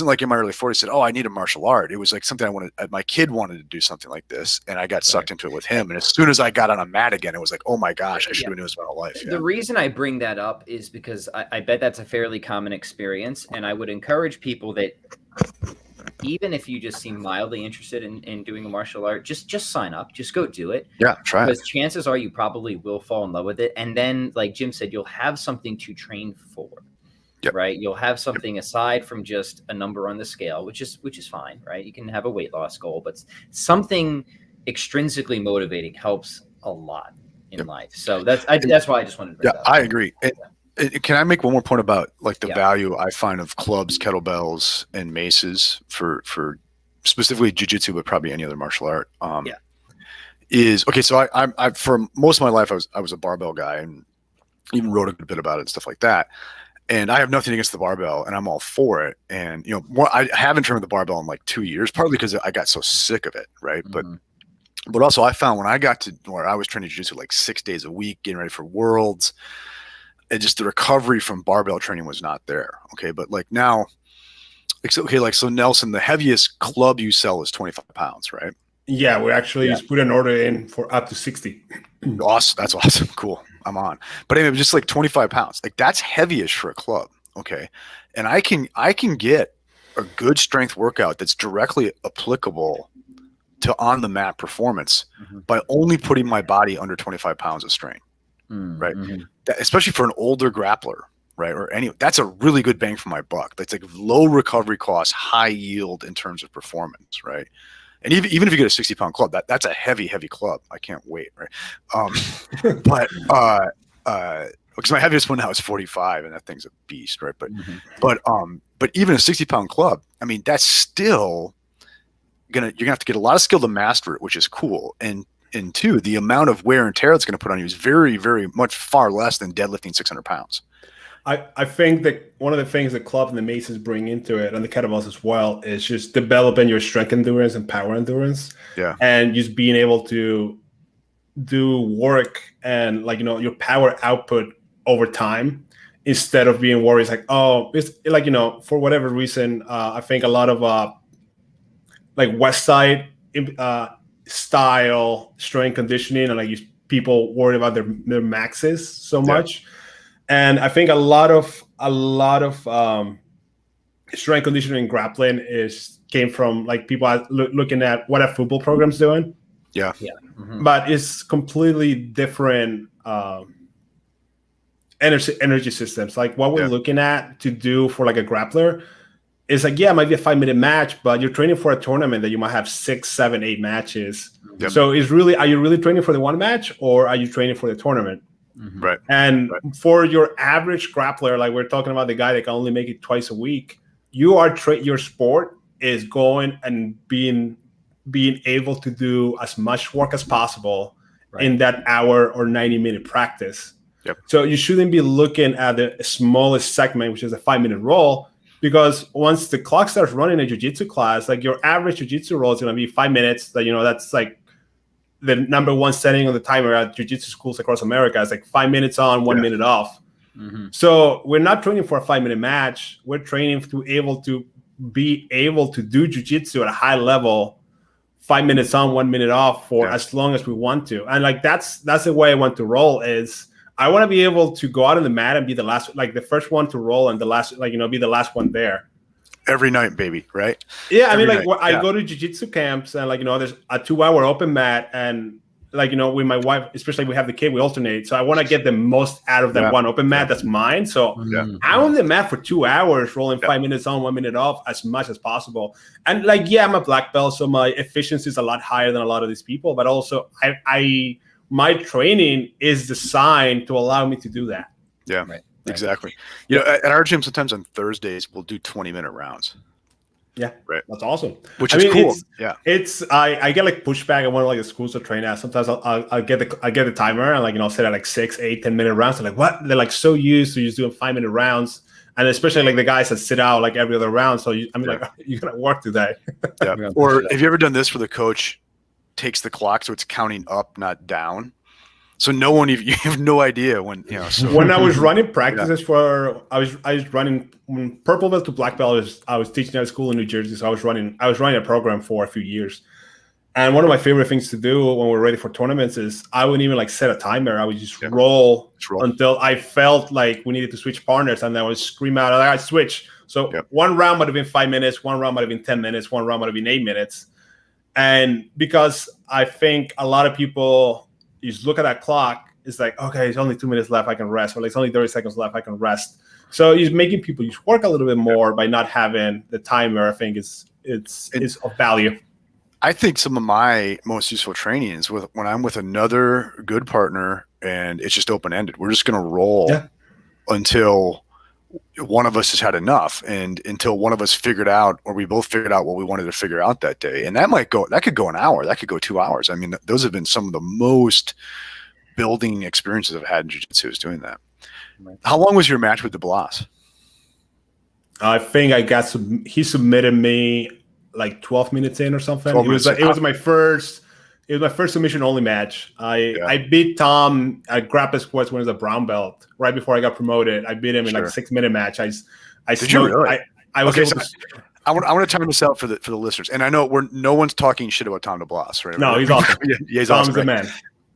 like in my early 40s said, oh, I need a martial art. It was like something I wanted. My kid wanted to do something like this, and I got sucked into it with him. And as soon as I got on a mat again, it was like, oh my gosh, I should have been doing this my whole life. The reason I bring that up is because I bet that's a fairly common experience, and I would encourage people that even if you just seem mildly interested in doing a martial art, just sign up, just go do it. Yeah, try it. Because chances are you probably will fall in love with it, and then, like Jim said, you'll have something to train for. Yep. Right. You'll have something aside from just a number on the scale, which is fine. Right. You can have a weight loss goal, but something extrinsically motivating helps a lot in life. So that's why I just wanted to bring that up. I agree. Can I make one more point about like the value I find of clubs, kettlebells, and maces for specifically jiu-jitsu, but probably any other martial art? Is okay. So I for most of my life I was a barbell guy, and even wrote a good bit about it and stuff like that. And I have nothing against the barbell, and I'm all for it. And I haven't trained with the barbell in like 2 years, partly because I got so sick of it, right? But also I found when I got to where I was training jiu-jitsu like 6 days a week, getting ready for Worlds, and just the recovery from barbell training was not there. Okay, but like now, so Nelson, the heaviest club you sell is 25 pounds, right? Yeah, we actually just put an order in for up to 60. Awesome. That's awesome. Cool. I'm on. But anyway, just like 25 pounds. Like that's heavyish for a club. Okay. And I can get a good strength workout that's directly applicable to on the mat performance by only putting my body under 25 pounds of strain. Right. Especially for an older grappler, right? That's a really good bang for my buck. That's like low recovery cost, high yield in terms of performance. Right. And even if you get a 60-pound club, that's a heavy club. I can't wait, right? But because my heaviest one now is 45, and that thing's a beast, right? But even a 60-pound club, I mean, that's still you're gonna have to get a lot of skill to master it, which is cool. And two, the amount of wear and tear it's gonna put on you is very, very much far less than deadlifting 600 pounds. I think that one of the things the club and the maces bring into it, and the kettlebells as well, is just developing your strength endurance and power endurance. Yeah. And just being able to do work and your power output over time instead of being worried. It's like, oh, it's like, for whatever reason, I think a lot of like West Side style strength conditioning, and people worry about their maxes so much. And I think a lot of strength conditioning and grappling came from like people looking at what a football program's doing. Yeah. But it's completely different energy systems. Like what we're looking at to do for like a grappler is like, it might be a 5-minute match, but you're training for a tournament that you might have 6, 7, 8 matches. Yep. So are you really training for the one match, or are you training for the tournament? Right. And for your average grappler, like we're talking about the guy that can only make it twice a week, your sport is going and being able to do as much work as possible in that hour or 90-minute practice. Yep. So you shouldn't be looking at the smallest segment, which is a 5-minute roll, because once the clock starts running in a jiu-jitsu class, like your average jiu-jitsu roll is going to be 5 minutes. That, you know, that's like the number one setting on the timer at jiu-jitsu schools across America. It's like 5 minutes on, 1 minute off. So we're not training for a 5-minute match. We're training to be able to do jiu-jitsu at a high level, 5 minutes on, 1 minute off for as long as we want to. And like that's the way I want to roll. Is I want to be able to go out on the mat and be the last, like the first one to roll and the last, like, you know, be the last one there. Every night, baby, right? Yeah, I mean, like I go to jiu-jitsu camps and, like, you know, there's a 2-hour open mat, and like, you know, with my wife, especially we have the kid, we alternate. So I want to get the most out of that one open mat that's mine. So I'm on the mat for 2 hours, rolling 5 minutes on, 1 minute off, as much as possible. And like, I'm a black belt, so my efficiency is a lot higher than a lot of these people. But also, my training is designed to allow me to do that. Yeah, exactly. You know, at our gym, sometimes on Thursdays, we'll do 20-minute rounds. Yeah, right. That's awesome. Which is cool. It's I get like pushback at one of like the schools to train at. Sometimes I'll get the timer and, like, you know, set at like 6, 8, 10-minute rounds. They're like, what? They're like so used to just doing 5-minute rounds, and especially like the guys that sit out like every other round. So like, you're gonna work today. Or have you ever done this where the coach takes the clock so it's counting up, not down? So no one, you have no idea when, you know. So. When I was running practices I was running from purple belt to black belt. I was teaching at a school in New Jersey, so I was running a program for a few years. And one of my favorite things to do when we're ready for tournaments is I wouldn't even like set a timer. I would just roll until I felt like we needed to switch partners, and then I would scream out, "I switch!" So one round might have been 5 minutes, one round might have been 10 minutes, one round might have been 8 minutes. And because I think a lot of people, you just look at that clock, it's like, okay, it's only 2 minutes left, I can rest. Or like, it's only 30 seconds left, I can rest. So he's making people just work a little bit more by not having the timer. I think it's of value. I think some of my most useful training is when I'm with another good partner and it's just open-ended. We're just going to roll until one of us has had enough, and until one of us figured out, or we both figured out what we wanted to figure out that day. And that could go an hour, that could go 2 hours. I mean, those have been some of the most building experiences I've had in jiu-jitsu, is doing that. How long was your match with DeBlas? I think he submitted me like 12 minutes in or something. It was my first submission only match. I beat Tom at Grapple Squats when he was a brown belt right before I got promoted. I beat him in like a 6-minute match. Did you really? I was able to. I want to time this out for the listeners, and I know no one's talking shit about Tom DeBlas, right? No, he's awesome. He's Tom's awesome, the man.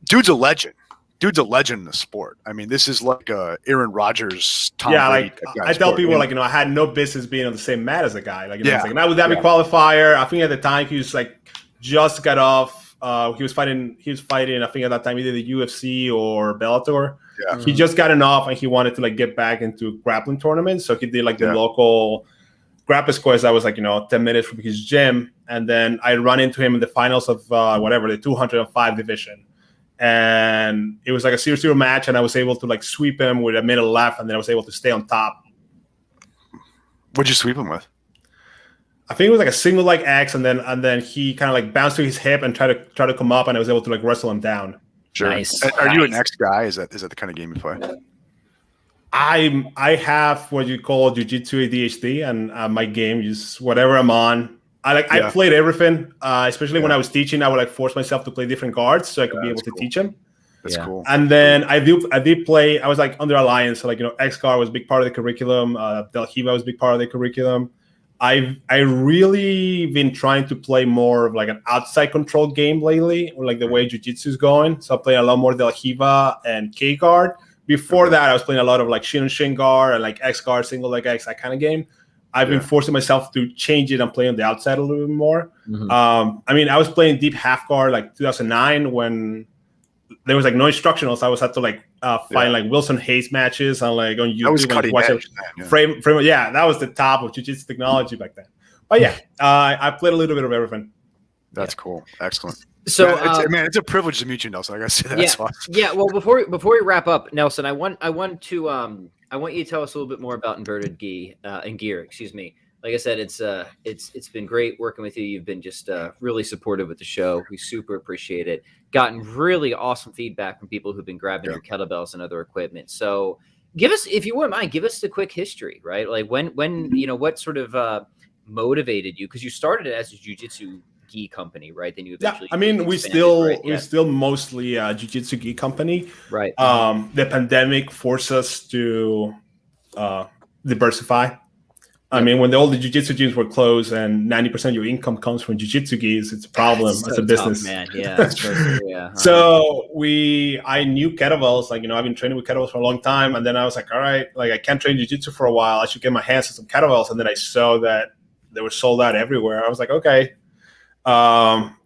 Dude's a legend. Dude's a legend in the sport. I mean, this is like Aaron Rodgers, Tom Brady. I tell people, like, you know, I had no business being on the same mat as a guy. Like, you know, it's like, now would that be qualifier? I think at the time he was like just got off. He was fighting. I think at that time either the UFC or Bellator. Yeah. He just gotten off and he wanted to like get back into grappling tournaments. So he did like the local Grapple Squats that was like, you know, 10 minutes from his gym, and then I run into him in the finals of the 205 division. And it was like a 0-0 match, and I was able to like sweep him with a minute left, and then I was able to stay on top. What'd you sweep him with? I think it was like a single leg X, and then he kind of like bounced to his hip and tried to come up, and I was able to like wrestle him down. Sure. Nice. Are you an X guy? Is that the kind of game you play? I have what you call jiu-jitsu ADHD, and my game is whatever I'm on. I played everything, especially when I was teaching. I would like force myself to play different guards so I could be able to teach them. That's cool. And then I did play. I was like under Alliance, so like, you know, X guard was a big part of the curriculum. Del Hiva was a big part of the curriculum. I really been trying to play more of like an outside control game lately, or like the way jiu-jitsu is going. So I play a lot more Del Hiva and K guard. Before that, I was playing a lot of like shin and shin guard and like X guard, single leg X, that kind of game. I've been forcing myself to change it and play on the outside a little bit more. I mean, I was playing deep half guard like 2009 when there was like no instructionals. I was had to like find like Wilson Hayes matches on like on YouTube. That was cutting edge. Frame. Yeah, that was the top of jiu-jitsu technology back then. But yeah, I played a little bit of everything. That's cool. Excellent. So, it's a privilege to meet you, Nelson. I gotta say that. Yeah, yeah. Well, before we wrap up, Nelson, I want you to tell us a little bit more about inverted gear. Excuse me. Like I said, it's been great working with you. You've been just really supportive with the show. We super appreciate it. Gotten really awesome feedback from people who've been grabbing your kettlebells and other equipment. So Give us, if you wouldn't mind, give us the quick history, right? Like when you know, what sort of motivated you? Because you started as a jiu-jitsu gi company, right? Then you eventually we still mostly a jiu-jitsu gi company. Right. The pandemic forced us to diversify. I mean, when all the jiu-jitsu gyms were closed and 90% of your income comes from jiu-jitsu gis, it's a problem as a business. Tough, man. Yeah. Yeah. So I knew kettlebells. Like, I've been training with kettlebells for a long time. And then I was like, all right, like I can't train jiu-jitsu for a while. I should get my hands on some kettlebells. And then I saw that they were sold out everywhere. I was like, okay.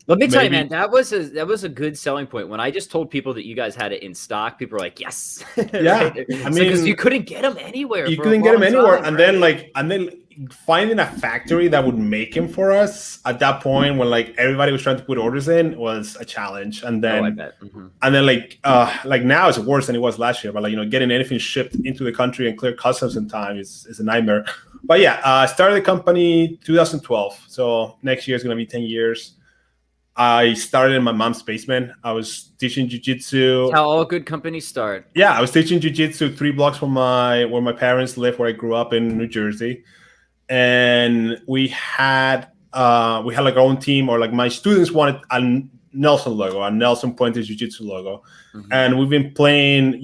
Let me tell you, man, that was a good selling point. When I just told people that you guys had it in stock, people were like, "Yes." Yeah, right? I mean, because you couldn't get them anywhere. You couldn't get them anywhere, and then finding a factory that would make them for us at that point, when like everybody was trying to put orders in, was a challenge. And then, I bet. And then like now it's worse than it was last year. But like getting anything shipped into the country and clear customs in time is a nightmare. But yeah, I started the company 2012, so next year is gonna be 10 years. I started in my mom's basement. I was teaching jiu-jitsu. That's how all good companies start. Yeah, I was teaching jiu-jitsu 3 blocks from where my parents live, where I grew up in New Jersey. And we had like our own team, or like my students wanted a Nelson logo, a Nelson Puentes Jiu-Jitsu logo. And we've been playing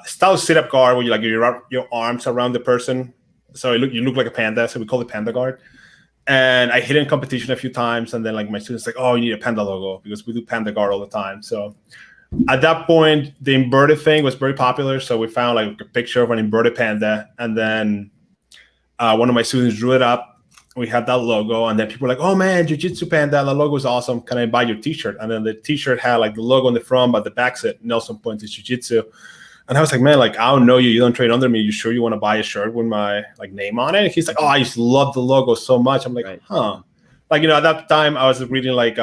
style sit-up guard, where you like your arms around the person. So you look like a panda. So we call it panda guard. And I hit in competition a few times, and then like my students like, oh, you need a panda logo, because we do panda guard all the time. So at that point, the inverted thing was very popular. So we found like a picture of an inverted panda, and then one of my students drew it up. We had that logo, and then people were like, oh man, Jiu-Jitsu Panda, the logo is awesome. Can I buy your t-shirt? And then the t-shirt had like the logo on the front, but the back said Nelson Puentes Jiu-Jitsu. And I was like, man, like, I don't know you. You don't train under me. You sure you want to buy a shirt with my like name on it? And he's like, oh, I just love the logo so much. I'm like, huh. Like, at that time I was reading like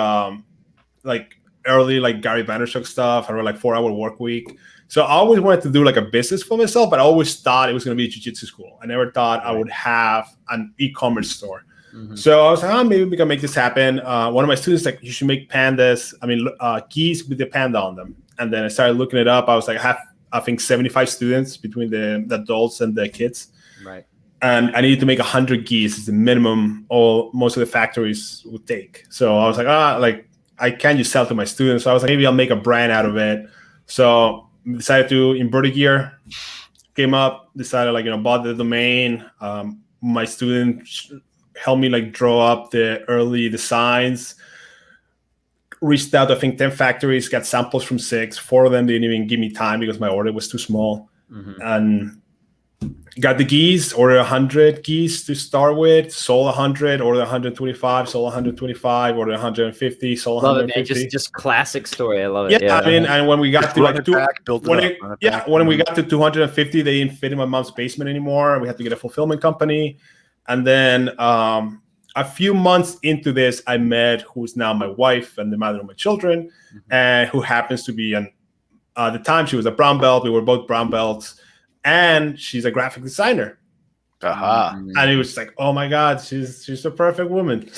early like Gary Vaynerchuk stuff. I read like 4-Hour Work Week. So I always wanted to do like a business for myself, but I always thought it was going to be a jiu-jitsu school. I never thought I would have an e-commerce store. So I was like, maybe we can make this happen. One of my students like, you should make pandas. Gis with the panda on them. And then I started looking it up. I was like, I think 75 students between the adults and the kids. Right. And I needed to make 100 gis is the minimum most of the factories would take. So I was like, I can't just sell to my students. So I was like, maybe I'll make a brand out of it. So decided to inverted gear, came up, decided bought the domain. My student helped me draw up the early designs. Reached out, I think 10 factories, got samples from 6. 4 of them didn't even give me time because my order was too small. And got the gis, ordered 100 gis to start with, sold 100, ordered 125, sold 125, ordered 150, sold 150. Love it, man. Just classic story. I love it. Yeah, I mean, and when we got to when we got to 250, they didn't fit in my mom's basement anymore. We had to get a fulfillment company. And then a few months into this, I met who's now my wife and the mother of my children, and who happens to be at the time she was a brown belt. We were both brown belts, and she's a graphic designer. And it was like, oh my God, she's the perfect woman.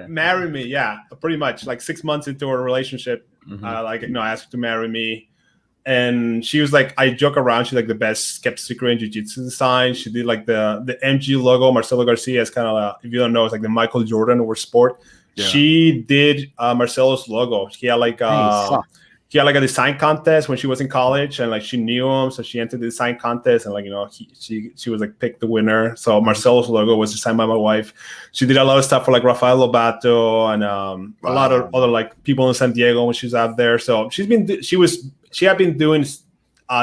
Marry me, yeah, pretty much. Like 6 months into our relationship, I asked her to marry me. And she was like, I joke around, she's like the best kept secret in jiu-jitsu design. She did like the MG logo. Marcelo Garcia is kind of, if you don't know, it's like the Michael Jordan or sport. Yeah. She did Marcelo's logo. He had a design contest when she was in college, and she knew him, so she entered the design contest, and she was picked the winner. So Marcelo's logo was designed by my wife. She did a lot of stuff for Rafael Lobato and a lot of other people in San Diego when she was out there. So she had been doing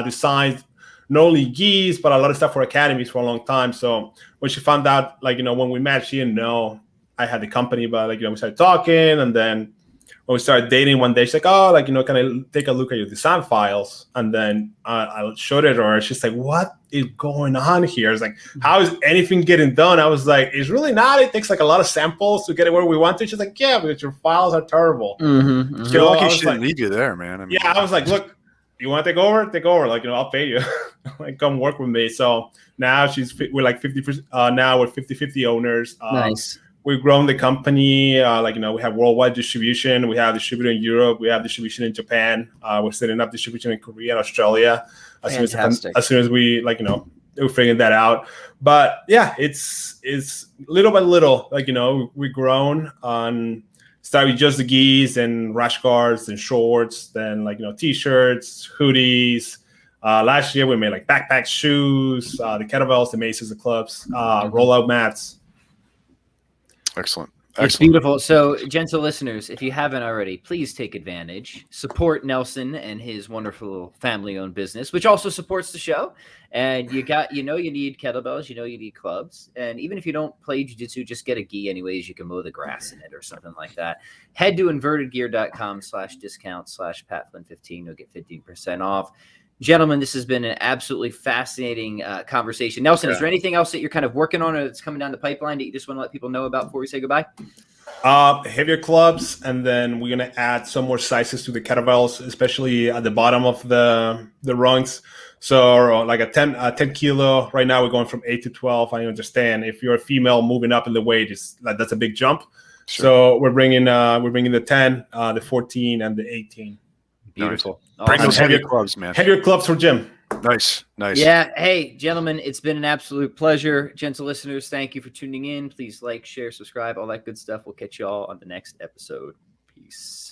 designs, not only gis, but a lot of stuff for academies for a long time. So when she found out, when we met, she didn't know I had the company, but we started talking, and then when we started dating one day, she's like, oh, can I take a look at your design files? And then I showed it to her. She's like, what is going on here? It's like, how is anything getting done? I was like, it's really not. It takes a lot of samples to get it where we want to. She's like, yeah, because your files are terrible. You're lucky she didn't leave you there, man. I was like, look, you want to take over? Take over. I'll pay you. Come work with me. So now we're 50%. Now we're 50-50 owners. Nice. we've grown the company. Like, we have worldwide distribution. We have distributor in Europe. We have distribution in Japan. We're setting up distribution in Korea and Australia as soon as we, like, we're figuring that out. But yeah, it's little by little, like, we've grown on. Start with just the gis and rash guards and shorts, then, like, t-shirts, hoodies. Last year we made like backpacks, shoes, the kettlebells, the maces, the clubs, rollout mats. Excellent. It's beautiful. So, gentle listeners, if you haven't already, please take advantage. Support Nelson and his wonderful family-owned business, which also supports the show. And you need kettlebells, you need clubs. And even if you don't play jiu-jitsu, just get a gi anyways. You can mow the grass in it or something like that. Head to invertedgear.com/discount/PatFlynn15. You'll get 15% off. Gentlemen, this has been an absolutely fascinating conversation. Nelson, is there anything else that you're kind of working on or that's coming down the pipeline that you just want to let people know about before we say goodbye? Heavier clubs, and then we're going to add some more sizes to the kettlebells, especially at the bottom of the rungs. So like a 10 kilo, right now we're going from 8 to 12. I understand if you're a female moving up in the weight, that's a big jump. Sure. So we're bringing the 10, the 14, and the 18. Beautiful. Nice. Bring those heavier clubs, man. Heavier clubs for gym. Nice. Yeah. Hey, gentlemen, it's been an absolute pleasure. Gentle listeners, thank you for tuning in. Please like, share, subscribe, all that good stuff. We'll catch you all on the next episode. Peace.